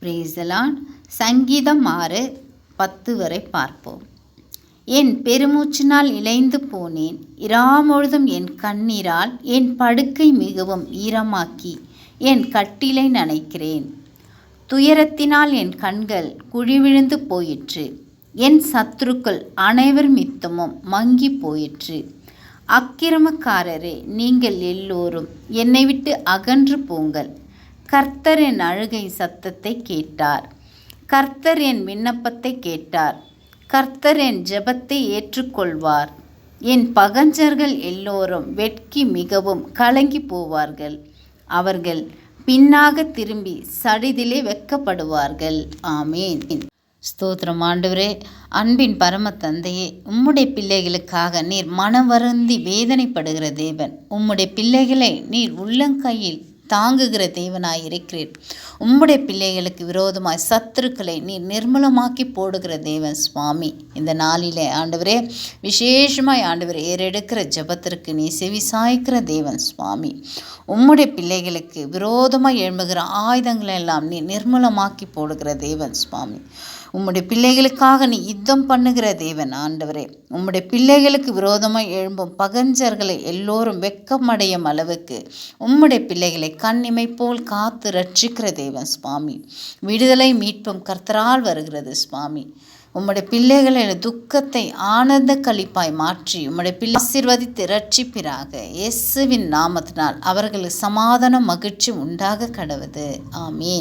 Praise the Lord. சங்கீதம் 6:10 வரை பார்ப்போம். என் பெருமூச்சினால் இளைந்து போனேன், இராமுழுதும் என் கண்ணீரால் என் படுக்கை மிகவும் ஈரமாக்கி என் கட்டிலை நனைக்கிறேன். துயரத்தினால் என் கண்கள் குழிவிழுந்து போயிற்று, என் சத்துருக்கள் அனைவர் மித்தமும் மங்கி போயிற்று. அக்கிரமக்காரரே, நீங்கள் எல்லோரும் என்னை விட்டு அகன்று போங்கள். கர்த்தர் என் அழுகை சத்தத்தை கேட்டார், கர்த்தர் என் விண்ணப்பத்தை கேட்டார், கர்த்தர் என் ஜெபத்தை ஏற்றுக்கொள்வார். என் பகஞ்சர்கள் எல்லோரும் வெட்கி மிகவும் கலங்கி போவார்கள். அவர்கள் பின்னாக திரும்பி சடிதிலே வெட்கப்படுவார்கள். ஆமேன். ஸ்தோத்திரம் ஆண்டவரே. அன்பின் பரம தந்தையே, உம்முடைய பிள்ளைகளுக்காக நீர் மனவருந்தி வேதனைப்படுகிற தேவன். உம்முடைய பிள்ளைகளை நீர் உள்ளங்கையில் தாங்குகிற தேவனாய் இருக்கிறீர். உம்முடைய பிள்ளைகளுக்கு விரோதமாய் சத்துருக்களை நீர் நிர்மூலமாக்கி போடுகிற தேவன் சுவாமி. இந்த நாளிலே ஆண்டவரே, விசேஷமாய் ஆண்டவரே ஏறெடுக்கிற ஜெபத்திற்கு நீ செவி சாய்க்கிற தேவன் சுவாமி. உம்முடைய பிள்ளைகளுக்கு விரோதமாய் எழும்புகிற ஆயுதங்களை எல்லாம் நீ நிர்மூலமாக்கி போடுகிற தேவன் சுவாமி. உம்முடைய பிள்ளைகளுக்காக நீ யுத்தம் பண்ணுகிற தேவன் ஆண்டவரே. உம்முடைய பிள்ளைகளுக்கு விரோதமாய் எழும்பும் பகஞ்சர்களை எல்லோரும் வெட்கமடையும் அளவுக்கு உம்முடைய பிள்ளைகளை கண்ணிமை போல் காத்து ரட்சிக்கிற தேவன் சுவாமி. விடுதலை மீட்பும் கர்த்தரால் வருகிறது சுவாமி. உம்முடைய பிள்ளைகளின் துக்கத்தை ஆனந்த களிப்பாய் மாற்றி உம்முடைய பிள்ளை ஆசீர்வதித்து ரட்சிப்பிறாக. இயேசுவின் நாமத்தினால் அவர்களுக்கு சமாதானம் மகிழ்ச்சி உண்டாக கடவுது. ஆமீன்.